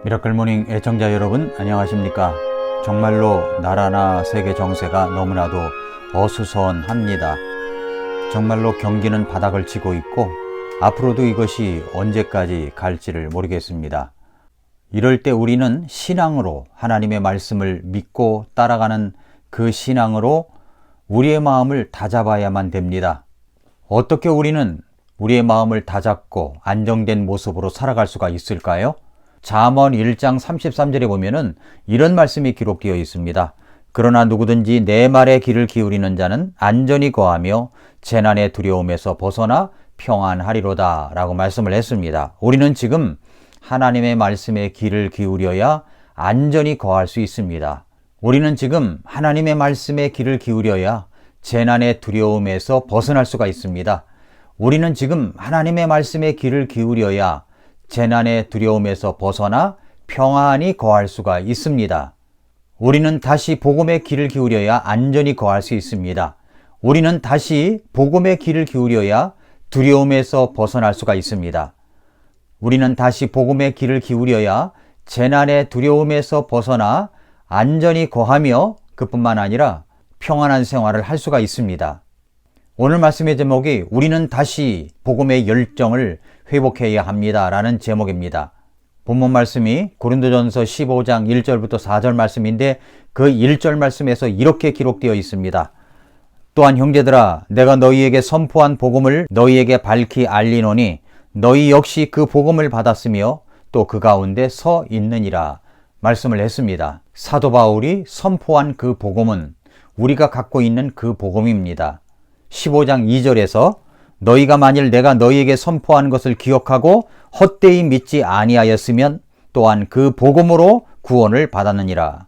미라클 모닝 애청자 여러분 안녕하십니까? 정말로 나라나 세계 정세가 너무나도 어수선합니다. 정말로 경기는 바닥을 치고 있고 앞으로도 이것이 언제까지 갈지를 모르겠습니다. 이럴 때 우리는 신앙으로 하나님의 말씀을 믿고 따라가는 그 신앙으로 우리의 마음을 다잡아야만 됩니다. 어떻게 우리는 우리의 마음을 다잡고 안정된 모습으로 살아갈 수가 있을까요? 잠언 1장 33절에 보면은 이런 말씀이 기록되어 있습니다. 그러나 누구든지 내 말에 귀를 기울이는 자는 안전히 거하며 재난의 두려움에서 벗어나 평안하리로다 라고 말씀을 했습니다. 우리는 지금 하나님의 말씀에 귀를 기울여야 안전히 거할 수 있습니다. 우리는 지금 하나님의 말씀에 귀를 기울여야 재난의 두려움에서 벗어날 수가 있습니다. 우리는 지금 하나님의 말씀에 귀를 기울여야 재난의 두려움에서 벗어나 평안히 거할 수가 있습니다. 우리는 다시 복음의 귀를 기울여야 안전히 거할 수 있습니다. 우리는 다시 복음의 귀를 기울여야 두려움에서 벗어날 수가 있습니다. 우리는 다시 복음의 귀를 기울여야 재난의 두려움에서 벗어나 안전히 거하며 그뿐만 아니라 평안한 생활을 할 수가 있습니다. 오늘 말씀의 제목이 우리는 다시 복음의 열정을 회복해야 합니다 라는 제목입니다. 본문 말씀이 고린도전서 15장 1절부터 4절 말씀인데 그 1절 말씀에서 이렇게 기록되어 있습니다. 또한 형제들아 내가 너희에게 선포한 복음을 너희에게 밝히 알리노니 너희 역시 그 복음을 받았으며 또 그 가운데 서 있느니라 말씀을 했습니다. 사도 바울이 선포한 그 복음은 우리가 갖고 있는 그 복음입니다. 15장 2절에서 너희가 만일 내가 너희에게 선포한 것을 기억하고 헛되이 믿지 아니하였으면 또한 그 복음으로 구원을 받았느니라.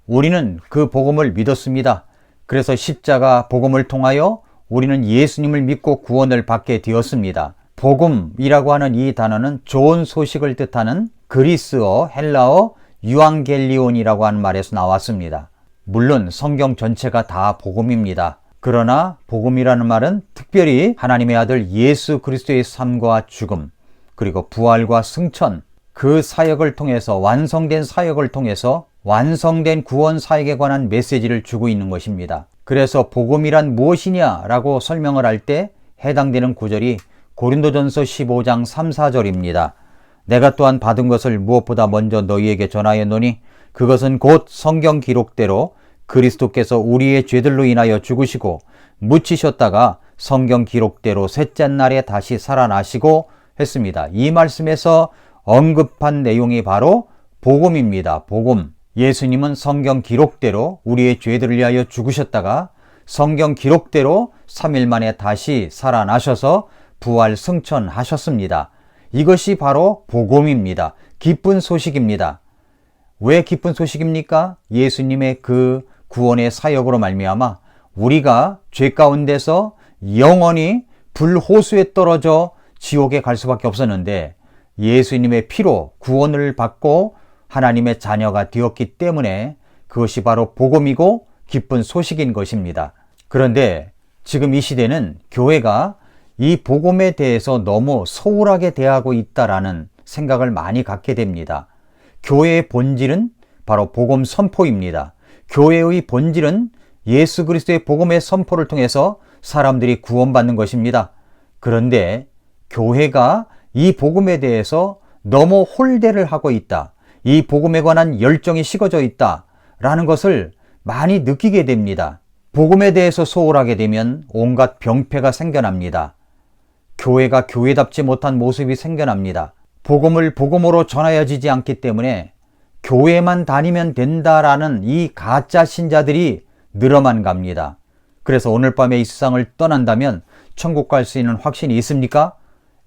우리는 그 복음을 믿었습니다. 그래서 십자가 복음을 통하여 우리는 예수님을 믿고 구원을 받게 되었습니다. 복음이라고 하는 이 단어는 좋은 소식을 뜻하는 그리스어, 헬라어, 유앙겔리온이라고 하는 말에서 나왔습니다. 물론 성경 전체가 다 복음입니다. 그러나 복음이라는 말은 특별히 하나님의 아들 예수 그리스도의 삶과 죽음, 그리고 부활과 승천, 그 사역을 통해서 완성된 사역을 통해서 완성된 구원 사역에 관한 메시지를 주고 있는 것입니다. 그래서 복음이란 무엇이냐라고 설명을 할 때 해당되는 구절이 고린도전서 15장 3, 4절입니다. 내가 또한 받은 것을 무엇보다 먼저 너희에게 전하였노니 그것은 곧 성경 기록대로 그리스도께서 우리의 죄들로 인하여 죽으시고 묻히셨다가 성경 기록대로 셋째 날에 다시 살아나시고 했습니다. 이 말씀에서 언급한 내용이 바로 복음입니다. 복음. 예수님은 성경 기록대로 우리의 죄들을 위하여 죽으셨다가 성경 기록대로 3일 만에 다시 살아나셔서 부활 승천하셨습니다. 이것이 바로 복음입니다. 기쁜 소식입니다. 왜 기쁜 소식입니까? 예수님의 그 구원의 사역으로 말미암아 우리가 죄 가운데서 영원히 불호수에 떨어져 지옥에 갈 수밖에 없었는데 예수님의 피로 구원을 받고 하나님의 자녀가 되었기 때문에 그것이 바로 복음이고 기쁜 소식인 것입니다. 그런데 지금 이 시대는 교회가 이 복음에 대해서 너무 소홀하게 대하고 있다라는 생각을 많이 갖게 됩니다. 교회의 본질은 바로 복음 선포입니다. 교회의 본질은 예수 그리스도의 복음의 선포를 통해서 사람들이 구원받는 것입니다. 그런데 교회가 이 복음에 대해서 너무 홀대를 하고 있다. 이 복음에 관한 열정이 식어져 있다. 라는 것을 많이 느끼게 됩니다. 복음에 대해서 소홀하게 되면 온갖 병폐가 생겨납니다. 교회가 교회답지 못한 모습이 생겨납니다. 복음을 복음으로 전하여지지 않기 때문에 교회만 다니면 된다라는 이 가짜 신자들이 늘어만 갑니다. 그래서 오늘 밤에 이 세상을 떠난다면 천국 갈 수 있는 확신이 있습니까?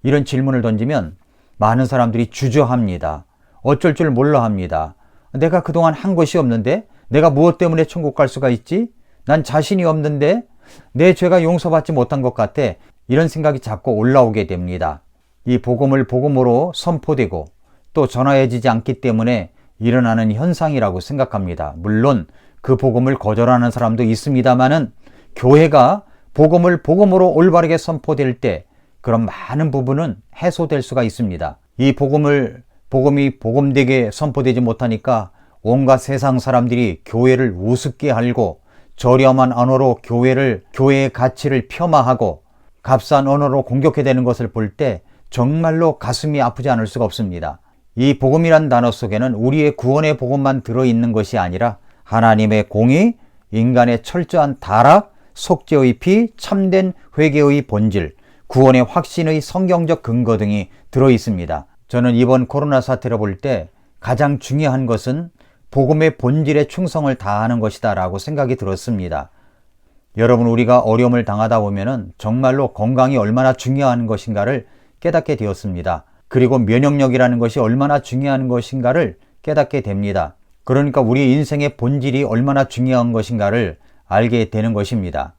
이런 질문을 던지면 많은 사람들이 주저합니다. 어쩔 줄 몰라 합니다. 내가 그동안 한 것이 없는데 내가 무엇 때문에 천국 갈 수가 있지? 난 자신이 없는데 내 죄가 용서받지 못한 것 같아. 이런 생각이 자꾸 올라오게 됩니다. 이 복음을 복음으로 선포되고 또 전하여지지 않기 때문에 일어나는 현상이라고 생각합니다. 물론 그 복음을 거절하는 사람도 있습니다만은 교회가 복음을 복음으로 올바르게 선포될 때 그런 많은 부분은 해소될 수가 있습니다. 이 복음을 복음이 복음되게 선포되지 못하니까 온갖 세상 사람들이 교회를 우습게 알고 저렴한 언어로 교회의 가치를 폄하하고 값싼 언어로 공격해대는 것을 볼 때 정말로 가슴이 아프지 않을 수가 없습니다. 이 복음이란 단어 속에는 우리의 구원의 복음만 들어있는 것이 아니라 하나님의 공의, 인간의 철저한 타락, 속죄의 피, 참된 회개의 본질, 구원의 확신의 성경적 근거 등이 들어있습니다. 저는 이번 코로나 사태를 볼 때 가장 중요한 것은 복음의 본질에 충성을 다하는 것이다 라고 생각이 들었습니다. 여러분, 우리가 어려움을 당하다 보면 정말로 건강이 얼마나 중요한 것인가를 깨닫게 되었습니다. 그리고 면역력이라는 것이 얼마나 중요한 것인가를 깨닫게 됩니다. 그러니까 우리 인생의 본질이 얼마나 중요한 것인가를 알게 되는 것입니다.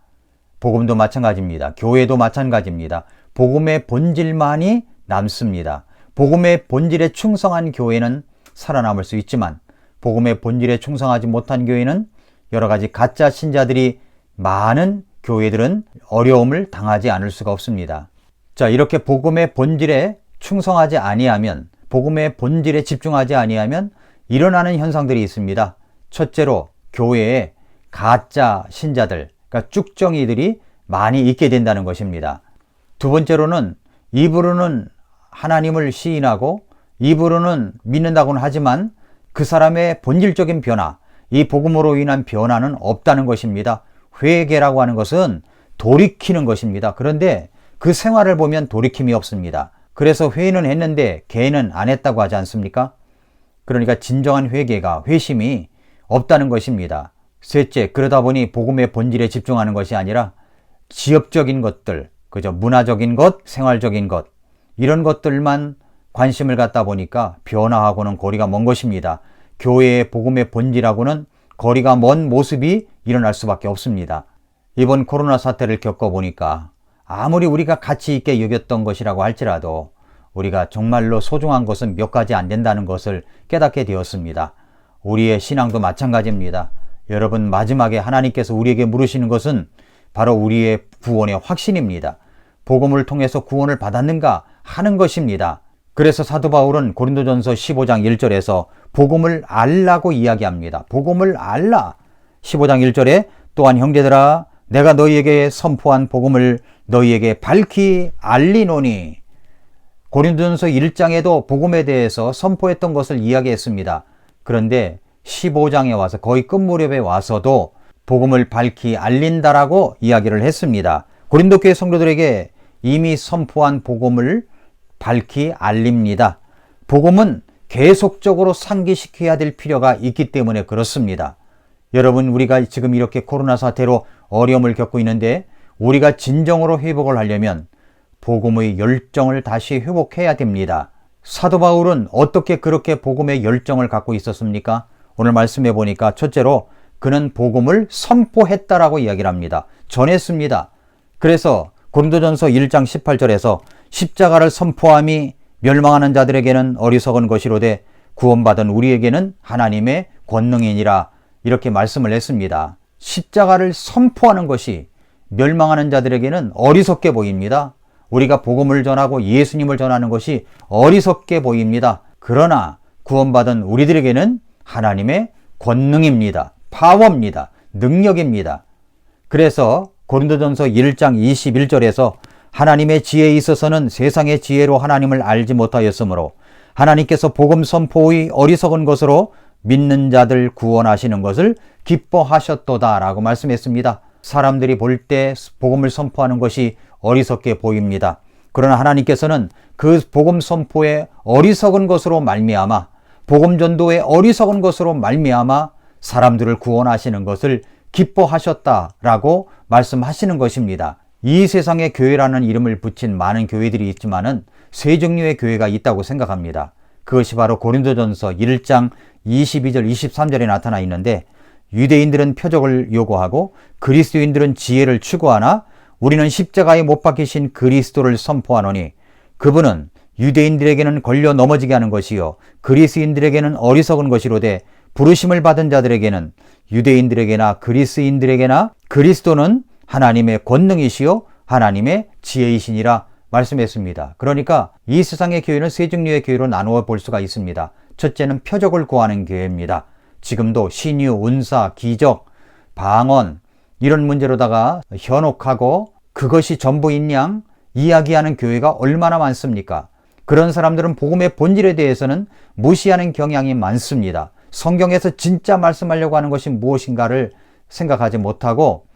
복음도 마찬가지입니다. 교회도 마찬가지입니다. 복음의 본질만이 남습니다. 복음의 본질에 충성한 교회는 살아남을 수 있지만 복음의 본질에 충성하지 못한 교회는 여러 가지 가짜 신자들이 많은 교회들은 어려움을 당하지 않을 수가 없습니다. 자, 이렇게 복음의 본질에 충성하지 아니하면, 복음의 본질에 집중하지 아니하면 일어나는 현상들이 있습니다. 첫째로 교회에 가짜 신자들, 그러니까 쭉정이들이 많이 있게 된다는 것입니다. 두 번째로는 입으로는 하나님을 시인하고 입으로는 믿는다고는 하지만 그 사람의 본질적인 변화, 이 복음으로 인한 변화는 없다는 것입니다. 회개라고 하는 것은 돌이키는 것입니다. 그런데 그 생활을 보면 돌이킴이 없습니다. 그래서 회는 했는데 개는 안 했다고 하지 않습니까? 그러니까 진정한 회개가, 회심이 없다는 것입니다. 셋째, 그러다 보니 복음의 본질에 집중하는 것이 아니라 지역적인 것들, 그죠? 문화적인 것, 생활적인 것, 이런 것들만 관심을 갖다 보니까 변화하고는 거리가 먼 것입니다. 교회의 복음의 본질하고는 거리가 먼 모습이 일어날 수밖에 없습니다. 이번 코로나 사태를 겪어보니까 아무리 우리가 가치 있게 여겼던 것이라고 할지라도 우리가 정말로 소중한 것은 몇 가지 안 된다는 것을 깨닫게 되었습니다. 우리의 신앙도 마찬가지입니다. 여러분, 마지막에 하나님께서 우리에게 물으시는 것은 바로 우리의 구원의 확신입니다. 복음을 통해서 구원을 받았는가 하는 것입니다. 그래서 사도 바울은 고린도전서 15장 1절에서 복음을 알라고 이야기합니다. 복음을 알라. 15장 1절에 또한 형제들아 내가 너희에게 선포한 복음을 너희에게 밝히 알리노니. 고린도전서 1장에도 복음에 대해서 선포했던 것을 이야기했습니다. 그런데 15장에 와서 거의 끝 무렵에 와서도 복음을 밝히 알린다라고 이야기를 했습니다. 고린도 교회 성도들에게 이미 선포한 복음을 밝히 알립니다. 복음은 계속적으로 상기시켜야 될 필요가 있기 때문에 그렇습니다. 여러분, 우리가 지금 이렇게 코로나 사태로 어려움을 겪고 있는데 우리가 진정으로 회복을 하려면 복음의 열정을 다시 회복해야 됩니다. 사도 바울은 어떻게 그렇게 복음의 열정을 갖고 있었습니까? 오늘 말씀해 보니까 첫째로 그는 복음을 선포했다라고 이야기를 합니다. 전했습니다. 그래서 고린도전서 1장 18절에서 십자가를 선포함이 멸망하는 자들에게는 어리석은 것이로되 구원받은 우리에게는 하나님의 권능이니라, 이렇게 말씀을 했습니다. 십자가를 선포하는 것이 멸망하는 자들에게는 어리석게 보입니다. 우리가 복음을 전하고 예수님을 전하는 것이 어리석게 보입니다. 그러나 구원받은 우리들에게는 하나님의 권능입니다. 파워입니다. 능력입니다. 그래서 고린도전서 1장 21절에서 하나님의 지혜에 있어서는 세상의 지혜로 하나님을 알지 못하였으므로 하나님께서 복음 선포의 어리석은 것으로 믿는 자들 구원하시는 것을 기뻐하셨도다 라고 말씀했습니다. 사람들이 볼 때 복음을 선포하는 것이 어리석게 보입니다. 그러나 하나님께서는 그 복음 선포의 어리석은 것으로 말미암아, 복음 전도의 어리석은 것으로 말미암아 사람들을 구원하시는 것을 기뻐하셨다라고 말씀하시는 것입니다. 이 세상에 교회라는 이름을 붙인 많은 교회들이 있지만은 세 종류의 교회가 있다고 생각합니다. 그것이 바로 고린도전서 1장 22절 23절에 나타나 있는데, 유대인들은 표적을 요구하고 그리스도인들은 지혜를 추구하나 우리는 십자가에 못 박히신 그리스도를 선포하노니 그분은 유대인들에게는 걸려 넘어지게 하는 것이요 그리스인들에게는 어리석은 것이로되 부르심을 받은 자들에게는 유대인들에게나 그리스인들에게나 그리스도는 하나님의 권능이시요 하나님의 지혜이시니라 말씀했습니다. 그러니까 이 세상의 교회는 세 종류의 교회로 나누어 볼 수가 있습니다. 첫째는 표적을 구하는 교회입니다. 지금도 신유, 운사, 기적, 방언 이런 문제로다가 현혹하고 그것이 전부인 양 이야기하는 교회가 얼마나 많습니까? 그런 사람들은 복음의 본질에 대해서는 무시하는 경향이 많습니다. 성경에서 진짜 말씀하려고 하는 것이 무엇인가를 생각하지 못하고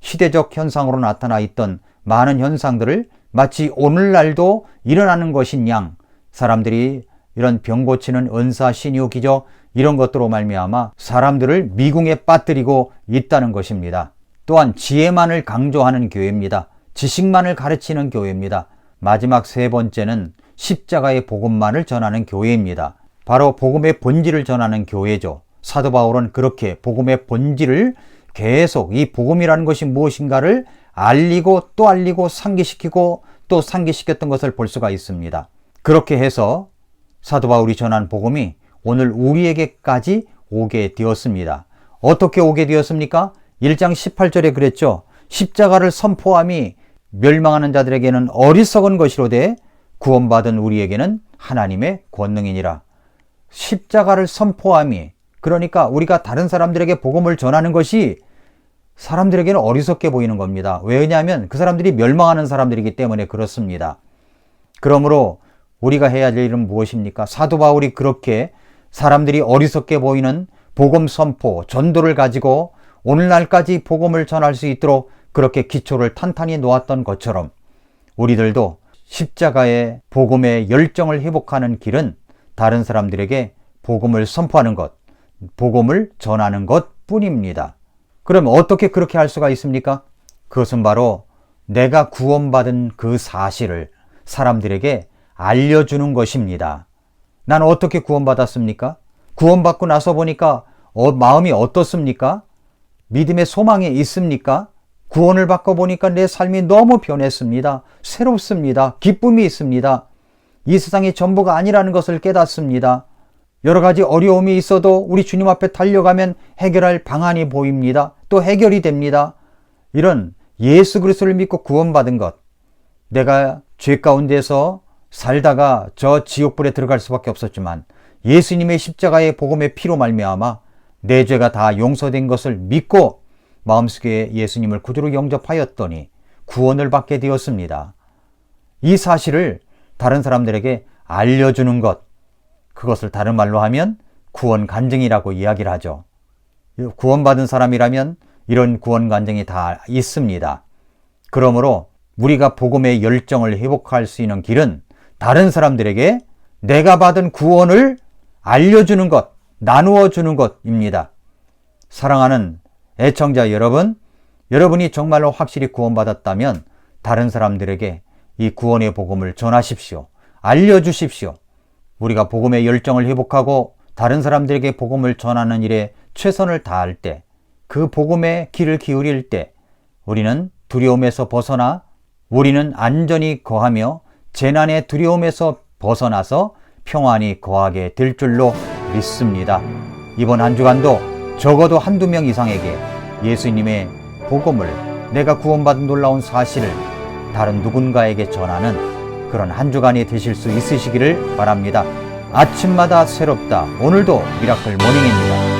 시대적 현상으로 나타나 있던 많은 현상들을 마치 오늘날도 일어나는 것인 양 사람들이 이런 병 고치는 은사, 신유, 기적 이런 것들로 말미암아 사람들을 미궁에 빠뜨리고 있다는 것입니다. 또한 지혜만을 강조하는 교회입니다. 지식만을 가르치는 교회입니다. 마지막 세 번째는 십자가의 복음만을 전하는 교회입니다. 바로 복음의 본질을 전하는 교회죠. 사도 바울은 그렇게 복음의 본질을 계속 이 복음이라는 것이 무엇인가를 알리고 또 알리고 상기시키고 또 상기시켰던 것을 볼 수가 있습니다. 그렇게 해서 사도 바울이 전한 복음이 오늘 우리에게까지 오게 되었습니다. 어떻게 오게 되었습니까? 1장 18절에 그랬죠. 십자가를 선포함이 멸망하는 자들에게는 어리석은 것이로되 구원받은 우리에게는 하나님의 권능이니라. 십자가를 선포함이, 그러니까 우리가 다른 사람들에게 복음을 전하는 것이 사람들에게는 어리석게 보이는 겁니다. 왜냐하면 그 사람들이 멸망하는 사람들이기 때문에 그렇습니다. 그러므로 우리가 해야 할 일은 무엇입니까? 사도 바울이 그렇게 사람들이 어리석게 보이는 복음 선포, 전도를 가지고 오늘날까지 복음을 전할 수 있도록 그렇게 기초를 탄탄히 놓았던 것처럼 우리들도 십자가의 복음의 열정을 회복하는 길은 다른 사람들에게 복음을 선포하는 것, 복음을 전하는 것 뿐입니다. 그럼 어떻게 그렇게 할 수가 있습니까? 그것은 바로 내가 구원받은 그 사실을 사람들에게 알려주는 것입니다. 난 어떻게 구원받았습니까? 구원받고 나서 보니까 마음이 어떻습니까? 믿음의 소망이 있습니까? 구원을 받고 보니까 내 삶이 너무 변했습니다. 새롭습니다. 기쁨이 있습니다. 이 세상이 전부가 아니라는 것을 깨닫습니다. 여러 가지 어려움이 있어도 우리 주님 앞에 달려가면 해결할 방안이 보입니다. 또 해결이 됩니다. 이런 예수 그리스도를 믿고 구원받은 것, 내가 죄 가운데서 살다가 저 지옥불에 들어갈 수밖에 없었지만 예수님의 십자가의 복음의 피로 말미암아 내 죄가 다 용서된 것을 믿고 마음속에 예수님을 구주로 영접하였더니 구원을 받게 되었습니다. 이 사실을 다른 사람들에게 알려주는 것, 그것을 다른 말로 하면 구원 간증이라고 이야기를 하죠. 구원받은 사람이라면 이런 구원 간증이 다 있습니다. 그러므로 우리가 복음의 열정을 회복할 수 있는 길은 다른 사람들에게 내가 받은 구원을 알려주는 것, 나누어 주는 것입니다. 사랑하는 애청자 여러분, 여러분이 정말로 확실히 구원받았다면 다른 사람들에게 이 구원의 복음을 전하십시오. 알려주십시오. 우리가 복음의 열정을 회복하고 다른 사람들에게 복음을 전하는 일에 최선을 다할 때, 그 복음의 귀를 기울일 때 우리는 두려움에서 벗어나 우리는 안전히 거하며 재난의 두려움에서 벗어나서 평안히 거하게 될 줄로 믿습니다. 이번 한 주간도 적어도 한두 명 이상에게 예수님의 복음을, 내가 구원받은 놀라운 사실을 다른 누군가에게 전하는 그런 한 주간이 되실 수 있으시기를 바랍니다. 아침마다 새롭다. 오늘도 미라클 모닝입니다.